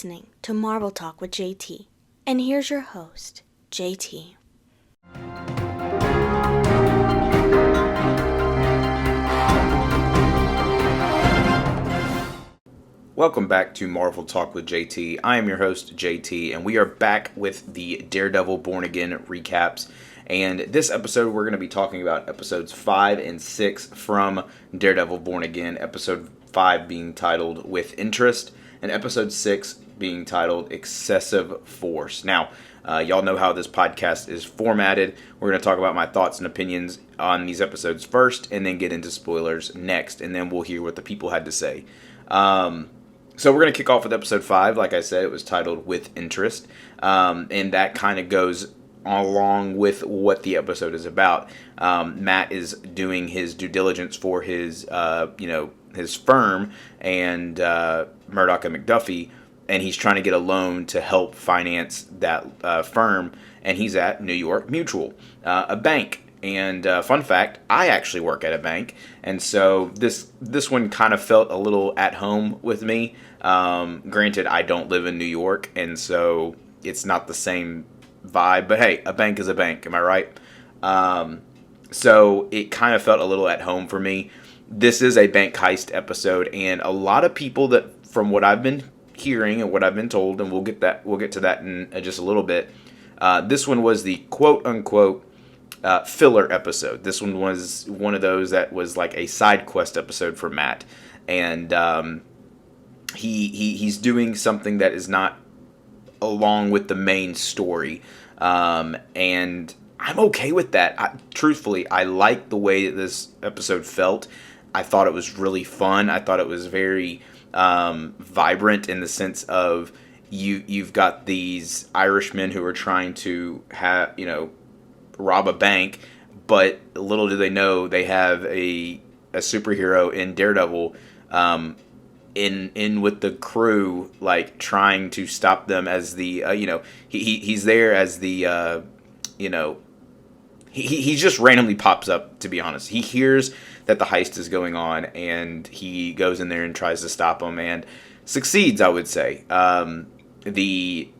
listening to Marvel Talk with JT. And here's your host, JT. Welcome back to Marvel Talk with JT. I am your host, JT, and we are back with the Daredevil Born Again recaps. And this episode, we're going to be talking about episodes 5 and 6 from Daredevil Born Again. Episode 5 being titled With Interest, and episode 6 being titled Excessive Force. Now, y'all know how this podcast is formatted. We're going to talk about my thoughts and opinions on these episodes first, and then get into spoilers next, and then we'll hear what the people had to say. So we're going to kick off with episode 5. Like I said, it was titled With Interest, and that kind of goes along with what the episode is about. Matt is doing his due diligence for his, his firm and Murdoch and McDuffie, and he's trying to get a loan to help finance that firm, and he's at New York Mutual, a bank. And fun fact, I actually work at a bank, and so this one kind of felt a little at home with me. Granted, I don't live in New York, and so it's not the same vibe, but hey, a bank is a bank, am I right? So it kind of felt a little at home for me. This is a bank heist episode, and a lot of people that, from what I've been hearing and what I've been told, and we'll get to that in just a little bit, this one was the quote-unquote filler episode. This one was one of those that was like a side quest episode for Matt, and he's doing something that is not along with the main story, and I'm okay with that. Truthfully, I like the way that this episode felt. I thought it was really fun. I thought it was very vibrant in the sense of you've got these Irishmen who are trying to rob a bank, but little do they know they have a superhero in Daredevil in with the crew, like trying to stop them as the he's there as the he just randomly pops up, to be honest. He hears that the heist is going on, and he goes in there and tries to stop them, and succeeds, I would say. The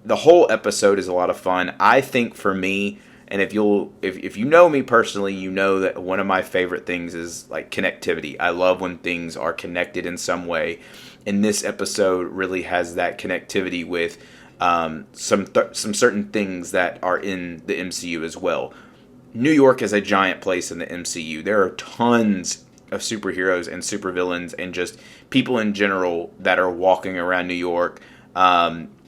whole episode is a lot of fun. I think for me, and if you know me personally, you know that one of my favorite things is like connectivity. I love when things are connected in some way, and this episode really has that connectivity with some certain things that are in the MCU as well. New York is a giant place in the MCU. There are tons of superheroes and supervillains and just people in general that are walking around New York.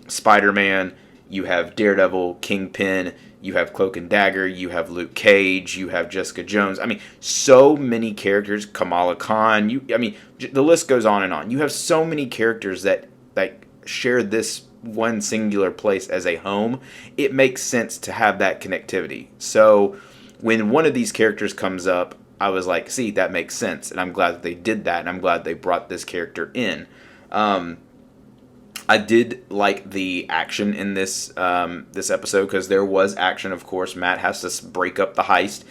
Spider-Man, you have Daredevil, Kingpin, you have Cloak and Dagger, you have Luke Cage, you have Jessica Jones. I mean, so many characters. Kamala Khan. The list goes on and on. You have so many characters that share this one singular place as a home. It makes sense to have that connectivity. So when one of these characters comes up, I was like, see, that makes sense. And I'm glad that they did that, and I'm glad they brought this character in. I did like the action in this episode, because there was action, of course. Matt has to break up the heist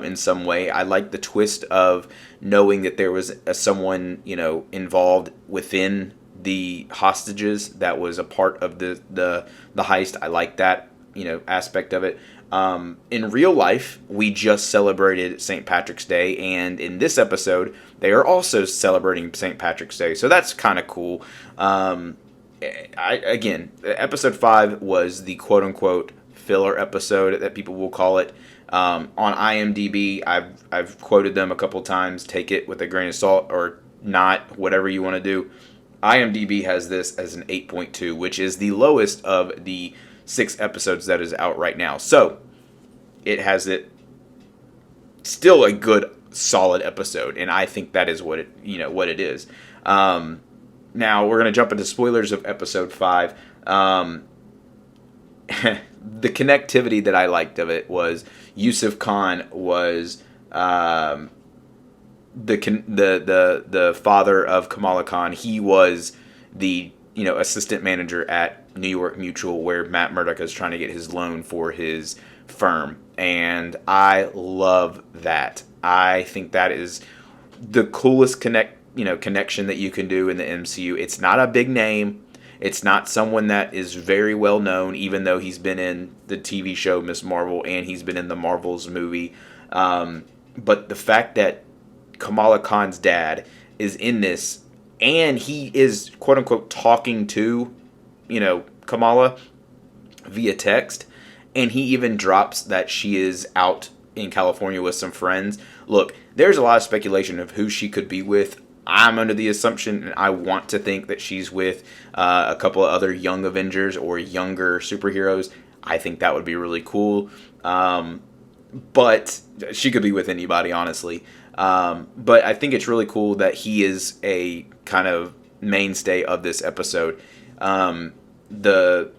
in some way. I like the twist of knowing that there was someone involved within the hostages that was a part of the heist. I like that aspect of it. In real life, we just celebrated St. Patrick's Day, and in this episode, they are also celebrating St. Patrick's Day, so that's kind of cool. Episode 5 was the quote-unquote filler episode that people will call it. On IMDb, I've quoted them a couple times. Take it with a grain of salt or not, whatever you want to do. IMDb has this as an 8.2, which is the lowest of the 6 episodes that is out right now. So it has it still a good, solid episode, and I think that is what it is. Now we're going to jump into spoilers of episode 5. The connectivity that I liked of it was Yusuf Khan was the father of Kamala Khan. He was the assistant manager at New York Mutual, where Matt Murdock is trying to get his loan for his firm, and I love that. I think that is the coolest connection that you can do in the MCU. It's not a big name. It's not someone that is very well known, even though he's been in the TV show Miss Marvel and he's been in the Marvels movie. But the fact that Kamala Khan's dad is in this and he is quote unquote talking to, Kamala via text, and he even drops that she is out in California with some friends. Look, there's a lot of speculation of who she could be with. I'm under the assumption, and I want to think that she's with a couple of other young Avengers or younger superheroes. I think that would be really cool. But she could be with anybody, honestly. But I think it's really cool that he is a kind of mainstay of this episode. The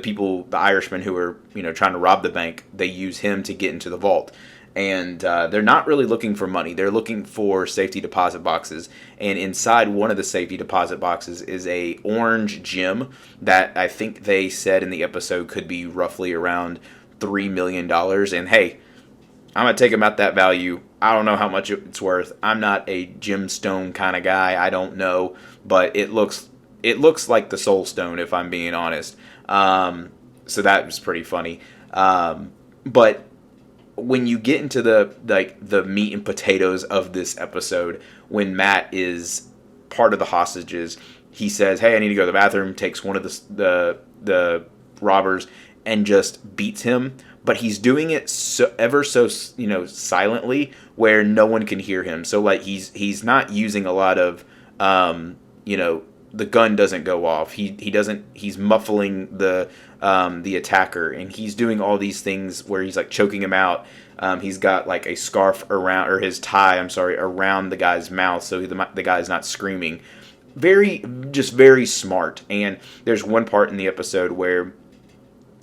people, the Irishmen who are, trying to rob the bank, they use him to get into the vault. And they're not really looking for money. They're looking for safety deposit boxes. And inside one of the safety deposit boxes is a orange gem that I think they said in the episode could be roughly around $3 million. And hey, I'm going to take them at that value. I don't know how much it's worth. I'm not a gemstone kind of guy. I don't know. But it looks like the Soul Stone, if I'm being honest. So that was pretty funny. But when you get into the meat and potatoes of this episode, when Matt is part of the hostages, he says, "Hey, I need to go to the bathroom." Takes one of the robbers and just beats him. But he's doing it so silently where no one can hear him. So like he's not using a lot of the gun doesn't go off. He's muffling the attacker, and he's doing all these things where he's like choking him out. He's got like a scarf around around the guy's mouth so the guy's not screaming. Very smart. And there's one part in the episode where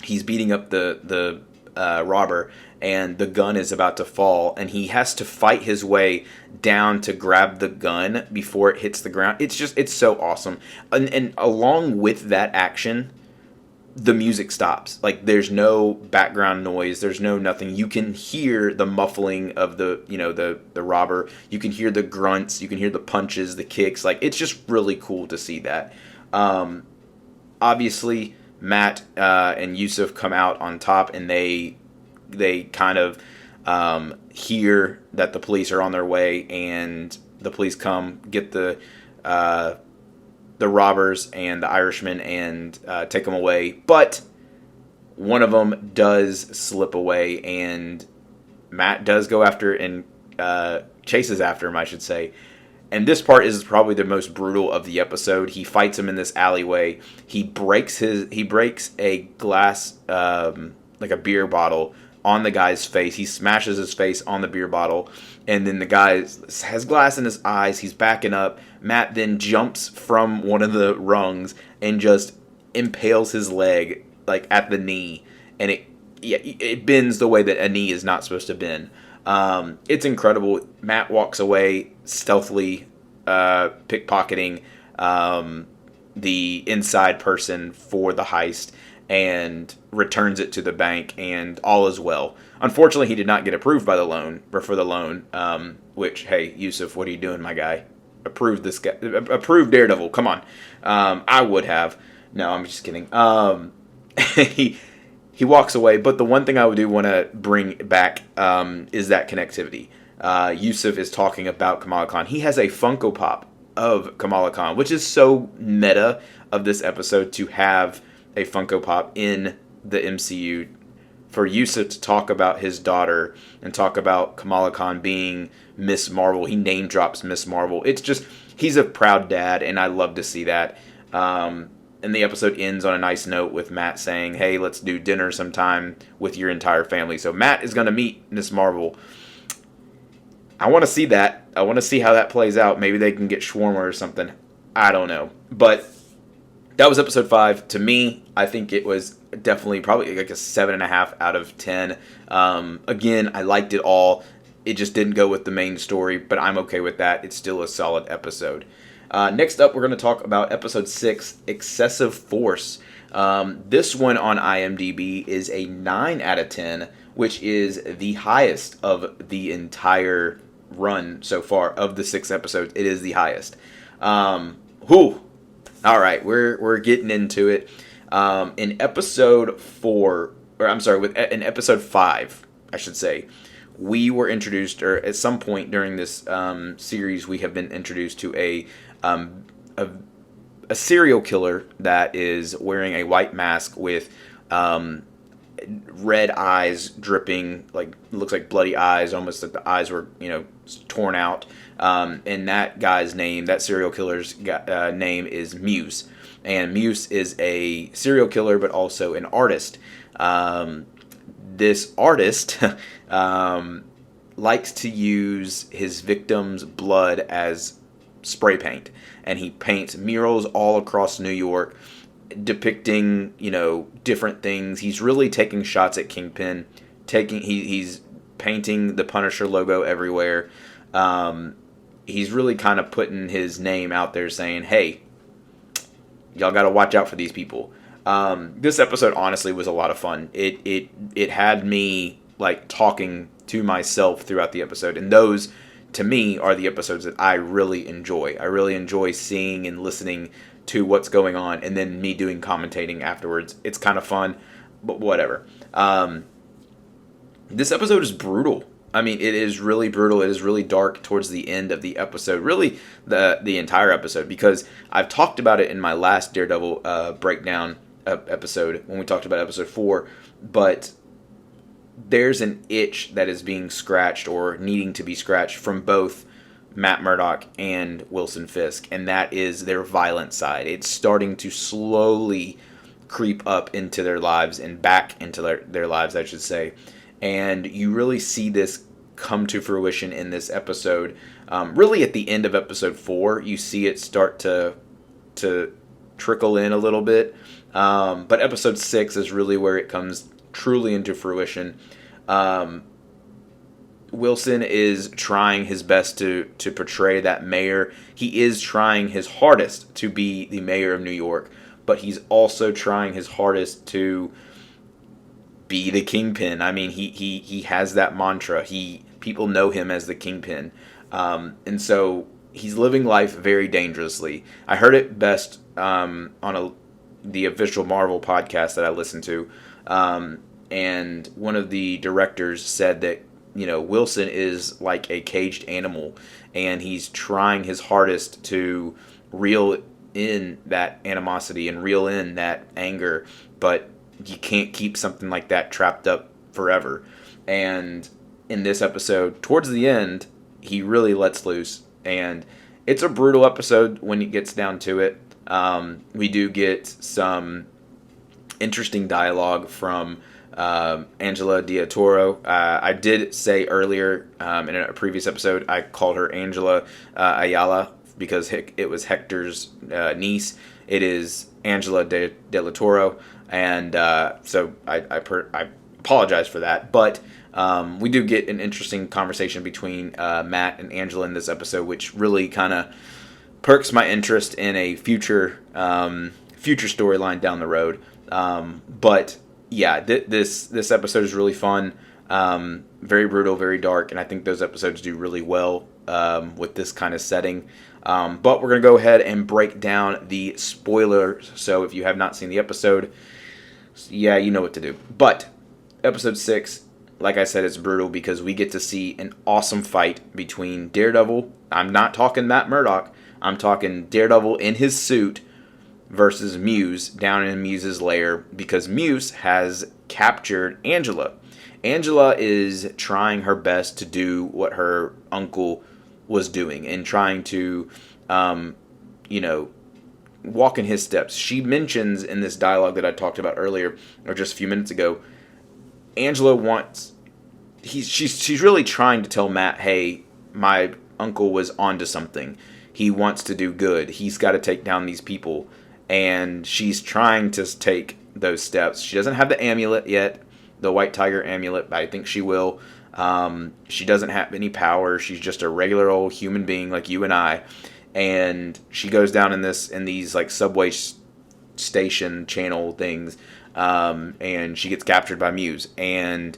he's beating up the robber, and the gun is about to fall, and he has to fight his way down to grab the gun before it hits the ground. It's so awesome. And along with that action, the music stops. Like, there's no background noise. There's no nothing. You can hear the muffling of the robber. You can hear the grunts. You can hear the punches, the kicks. Like, it's just really cool to see that. Obviously, Matt and Yusuf come out on top, and they kind of hear that the police are on their way, and the police come get the robbers and the Irishmen and take them away. But one of them does slip away, and Matt does go after and chases after him, I should say. And this part is probably the most brutal of the episode. He fights him in this alleyway. He breaks a glass, like a beer bottle, on the guy's face. He smashes his face on the beer bottle, and then the guy has glass in his eyes. He's backing up. Matt then jumps from one of the rungs and just impales his leg like at the knee, and it bends the way that a knee is not supposed to bend. It's incredible. Matt walks away stealthily, pickpocketing the inside person for the heist, and returns it to the bank, and all is well. Unfortunately, he did not get approved by the loan, which, hey, Yusuf, what are you doing, my guy? Approve this guy. Approve Daredevil. Come on. I would have. No, I'm just kidding. He walks away, but the one thing I do want to bring back is that connectivity. Yusuf is talking about Kamala Khan. He has a Funko Pop of Kamala Khan, which is so meta of this episode to have a Funko Pop in the MCU. For Yusuf to talk about his daughter and talk about Kamala Khan being Miss Marvel. He name drops Miss Marvel. It's just, he's a proud dad, and I love to see that. And the episode ends on a nice note with Matt saying, "Hey, let's do dinner sometime with your entire family." So Matt is going to meet Miss Marvel. I want to see that. I want to see how that plays out. Maybe they can get shawarma or something. I don't know. But that was episode 5. To me, I think it was definitely probably like a 7.5 out of 10. Again, I liked it all. It just didn't go with the main story, but I'm okay with that. It's still a solid episode. Next up, we're going to talk about episode 6, Excessive Force. This one on IMDb is a 9 out of 10, which is the highest of the entire run so far. Of the 6 episodes, it is the highest. All right, we're getting into it. In episode 4, or I'm sorry, in episode 5, I should say, we were introduced, or at some point during this series, we have been introduced to um, a a serial killer that is wearing a white mask with red eyes dripping, like looks like bloody eyes, almost like the eyes were torn out. And that guy's name, that serial killer's name is Muse, and Muse is a serial killer, but also an artist. This artist likes to use his victims' blood as spray paint, and he paints murals all across New York depicting different things. He's really taking shots at Kingpin. He's painting the Punisher logo everywhere. He's really kind of putting his name out there, saying, "Hey, y'all got to watch out for these people." This episode honestly was a lot of fun. It had me like talking to myself throughout the episode, and those to me are the episodes that I really enjoy. I really enjoy seeing and listening to what's going on, and then me doing commentating afterwards. It's kind of fun, but whatever. This episode is brutal. I mean, it is really brutal. It is really dark towards the end of the episode, really the entire episode, because I've talked about it in my last Daredevil breakdown episode when we talked about episode 4, but there's an itch that is being scratched or needing to be scratched from both Matt Murdock and Wilson Fisk, and that is their violent side. It's starting to slowly creep up into their lives and back into their lives, I should say. And you really see this come to fruition in this episode. Really at the end of episode 4, you see it start to trickle in a little bit. But episode 6 is really where it comes truly into fruition. Wilson is trying his best to portray that mayor. He is trying his hardest to be the mayor of New York, but he's also trying his hardest to be the Kingpin. I mean, he has that mantra. People know him as the Kingpin, and so he's living life very dangerously. I heard it best on the official Marvel podcast that I listened to, and one of the directors said that Wilson is like a caged animal, and he's trying his hardest to reel in that animosity and reel in that anger, but you can't keep something like that trapped up forever. And in this episode, towards the end, he really lets loose, and it's a brutal episode when it gets down to it. We do get some interesting dialogue from Angela de Toro. I did say earlier in a previous episode, I called her Angela Ayala because it was Hector's niece. It is Angela de la Toro, and so I apologize for that. But we do get an interesting conversation between Matt and Angela in this episode, which really kind of perks my interest in a future storyline down the road. But yeah, this episode is really fun, very brutal, very dark, and I think those episodes do really well with this kind of setting. But we're going to go ahead and break down the spoilers, so if you have not seen the episode, yeah, you know what to do. But episode 6, like I said, it's brutal because we get to see an awesome fight between Daredevil. I'm not talking Matt Murdock. I'm talking Daredevil in his suit versus Muse down in Muse's lair, because Muse has captured Angela. Angela is trying her best to do what her uncle was doing and trying to, walk in his steps. She mentions in this dialogue that I talked about earlier, or just a few minutes ago, Angela wants... She's really trying to tell Matt, hey, my uncle was onto something. He wants to do good. He's got to take down these people. And she's trying to take those steps. She doesn't have the amulet yet, the White Tiger amulet, but I think she will. She doesn't have any power. She's just a regular old human being like you and I. And she goes down in these like subway station channel things, and she gets captured by Muse. And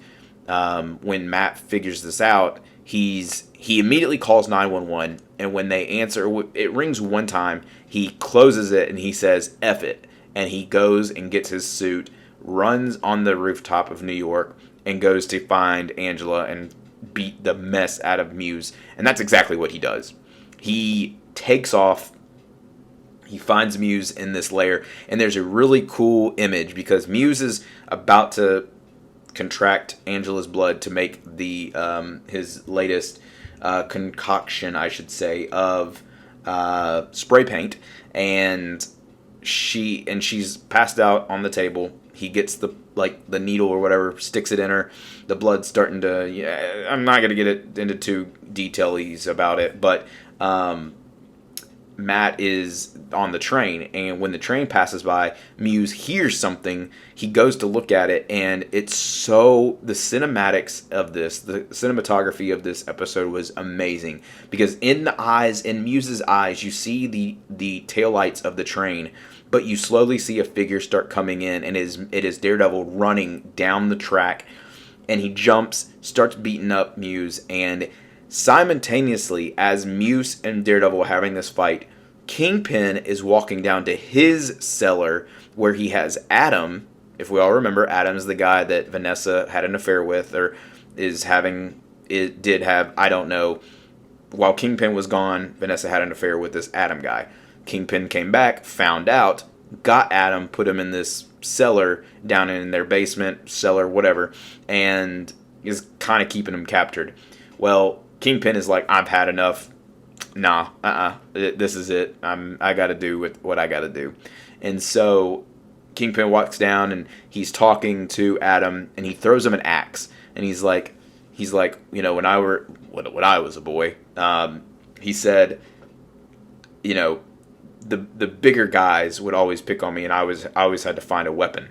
when Matt figures this out, he immediately calls 911, and when they answer, it rings one time. He closes it and he says "F it," and he goes and gets his suit, runs on the rooftop of New York, and goes to find Angela and beat the mess out of Muse. And that's exactly what he does. He takes off. He finds Muse in this lair, and there's a really cool image because Muse is about to contract Angela's blood to make the his latest concoction, I should say, of spray paint, and she's passed out on the table. He gets the needle or whatever, sticks it in her. The blood's starting to. Yeah, I'm not gonna get it into too detailies about it, but Matt is on the train, and when the train passes by, Muse hears something. He goes to look at it, and it's the cinematics of this, the cinematography of this episode was amazing, because in Muse's eyes, you see the taillights of the train, but you slowly see a figure start coming in, and it is Daredevil running down the track, and he jumps, starts beating up Muse, and simultaneously, as Muse and Daredevil are having this fight, Kingpin is walking down to his cellar where he has Adam. If we all remember, Adam's the guy that Vanessa had an affair with, or did have, I don't know. While Kingpin was gone, Vanessa had an affair with this Adam guy. Kingpin came back, found out, got Adam, put him in this cellar down in their basement, cellar, whatever, and is kind of keeping him captured. Well, Kingpin is like, I've had enough. Nah, this is it. I got to do with what I got to do. And so Kingpin walks down and he's talking to Adam, and he throws him an axe. And he's like, when I was a boy, he said, the bigger guys would always pick on me, and I always had to find a weapon.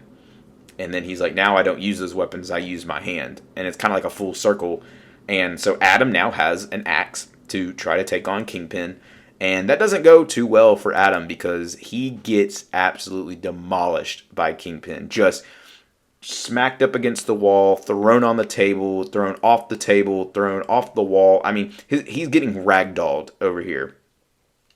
And then he's like, now I don't use those weapons, I use my hand. And it's kind of like a full circle. And so Adam now has an axe to try to take on Kingpin. And that doesn't go too well for Adam because he gets absolutely demolished by Kingpin. Just smacked up against the wall, thrown on the table, thrown off the table, thrown off the wall. I mean, he's getting ragdolled over here.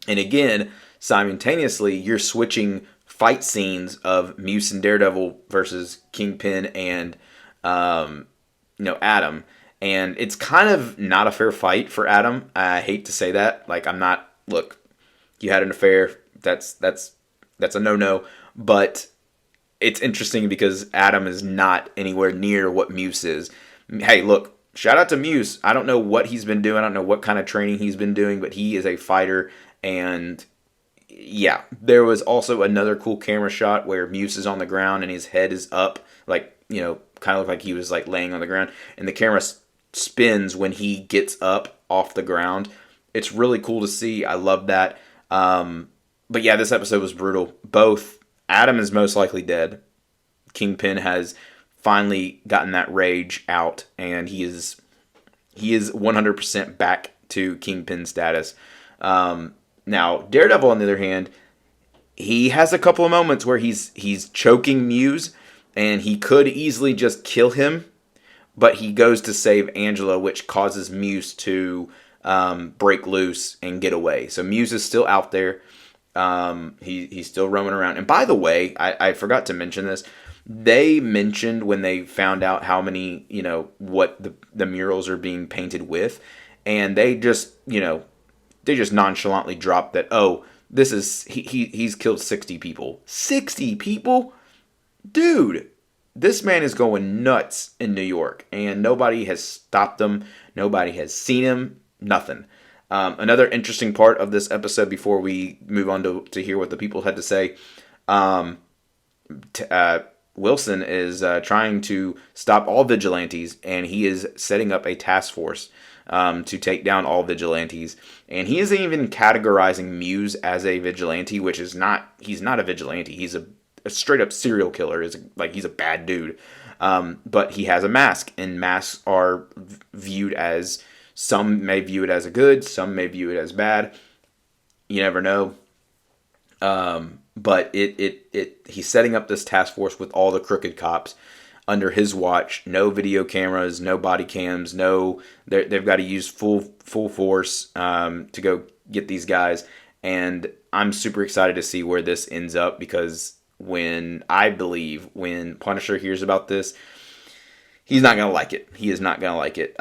And again, simultaneously, you're switching fight scenes of Muse and Daredevil versus Kingpin and Adam. And it's kind of not a fair fight for Adam. I hate to say that. Look, you had an affair. That's a no-no. But it's interesting because Adam is not anywhere near what Muse is. Hey, look, shout out to Muse. I don't know what he's been doing. I don't know what kind of training he's been doing, but he is a fighter. And yeah, there was also another cool camera shot where Muse is on the ground and his head is up, kind of looked like he was laying on the ground. And the camera spins when he gets up off the ground. It's really cool to see. I love that. But yeah, this episode was brutal. Both Adam is most likely dead. Kingpin has finally gotten that rage out, and he is 100% back to Kingpin status. Now, Daredevil, on the other hand, he has a couple of moments where he's choking Muse, and he could easily just kill him, but he goes to save Angela, which causes Muse to break loose and get away. So Muse is still out there. He's still roaming around. And by the way, I forgot to mention this. They mentioned when they found out how many, what the murals are being painted with, and they just nonchalantly dropped that, he's killed 60 people. 60 people? Dude, this man is going nuts in New York, and nobody has stopped him. Nobody has seen him. Nothing. Another interesting part of this episode before we move on to hear what the people had to say, Wilson is trying to stop all vigilantes, and he is setting up a task force to take down all vigilantes. And he isn't even categorizing Muse as a vigilante, which is not, he's not a vigilante. He's a straight up serial killer. He's a bad dude. But he has a mask, and masks are viewed as, some may view it as a good, some may view it as bad. You never know. But he's setting up this task force with all the crooked cops. under his watch. No video cameras, no body cams, they've got to use full force to go get these guys. And I'm super excited to see where this ends up, because when Punisher hears about this, he's not going to like it. He is not going to like it.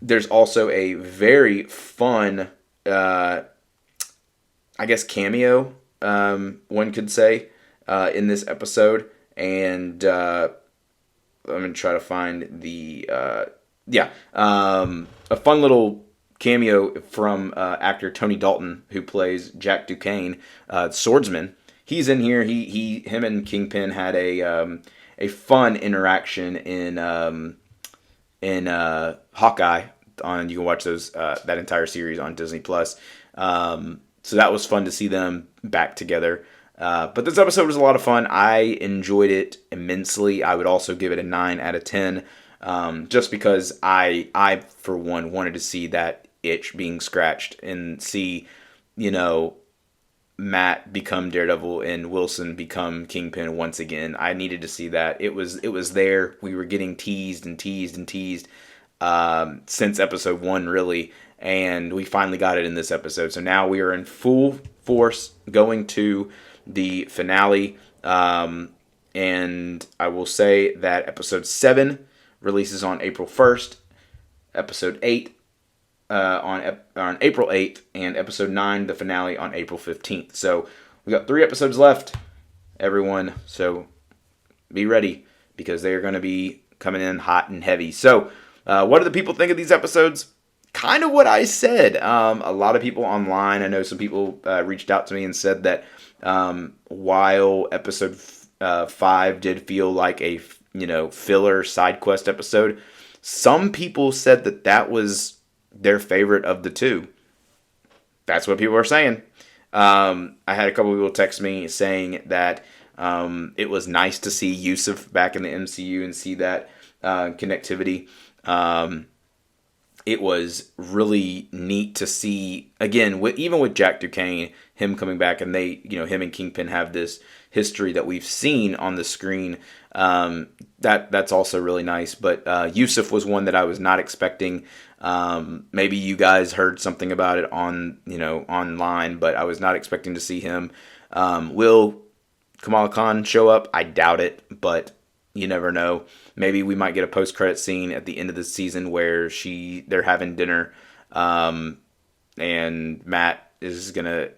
There's also a very fun, I guess, cameo, one could say, in this episode. And I'm going to try to find a fun little cameo from actor Tony Dalton, who plays Jack Duquesne, swordsman. He's in here. Him and Kingpin had a fun interaction in Hawkeye. You can watch that entire series on Disney Plus. So that was fun to see them back together. But this episode was a lot of fun. I enjoyed it immensely. I would also give it a 9 out of 10, just because I for one wanted to see that itch being scratched and see, Matt become Daredevil and Wilson become Kingpin once again. I needed to see that. It was there. We were getting teased since episode 1, really, and we finally got it in this episode. So now we are in full force going to the finale, and I will say that episode 7 releases on April 1st, episode 8 on April 8th, and episode 9, the finale, on April 15th. So we got 3 episodes left, everyone. So be ready, because they are going to be coming in hot and heavy. So what do the people think of these episodes? Kind of what I said. A lot of people online, I know some people reached out to me and said that while episode 5 did feel like a filler side quest episode, some people said that was their favorite of the 2. That's what people are saying. I had a couple of people text me saying that it was nice to see Yusuf back in the MCU and see that connectivity. It was really neat to see, again, even with Jack Duquesne, him coming back, and him and Kingpin have this history that we've seen on the screen. That's also really nice. But Yusuf was one that I was not expecting. Maybe you guys heard something about it online, but I was not expecting to see him. Will Kamala Khan show up? I doubt it, but you never know. Maybe we might get a post-credit scene at the end of the season where they're having dinner, and Matt is gonna,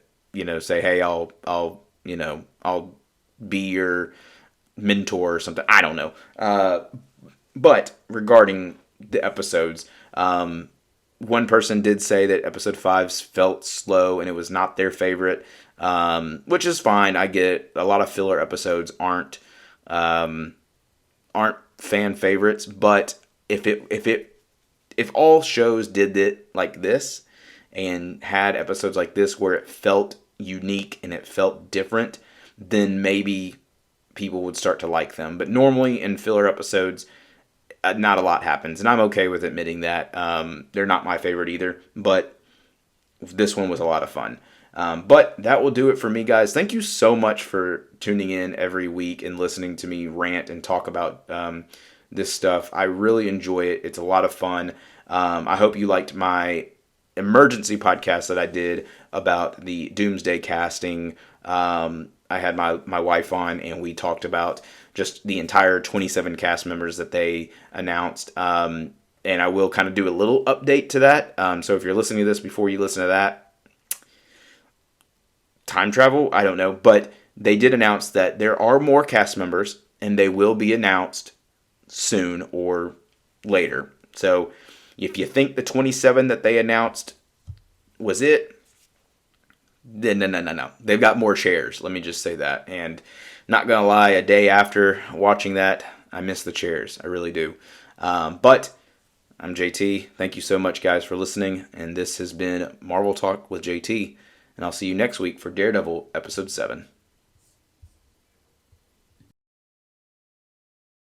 say, "Hey, I'll be your mentor," or something. I don't know. But regarding the episodes, one person did say that episode 5 felt slow and it was not their favorite, which is fine. I get it. A lot of filler episodes aren't fan favorites, but if all shows did it like this and had episodes like this where it felt unique and it felt different, then maybe people would start to like them. But normally in filler episodes, not a lot happens, and I'm okay with admitting that. They're not my favorite either, but this one was a lot of fun. But that will do it for me, guys. Thank you so much for tuning in every week and listening to me rant and talk about this stuff. I really enjoy it. It's a lot of fun. I hope you liked my emergency podcast that I did about the Doomsday casting. I had my wife on, and we talked about just the entire 27 cast members that they announced. And I will kind of do a little update to that. So if you're listening to this before you listen to that, time travel, I don't know. But they did announce that there are more cast members, and they will be announced soon or later. So if you think the 27 that they announced was it, then no. They've got more chairs. Let me just say that. And not going to lie, a day after watching that, I miss the chairs. I really do. But I'm JT. Thank you so much, guys, for listening. And this has been Marvel Talk with JT. And I'll see you next week for Daredevil Episode 7.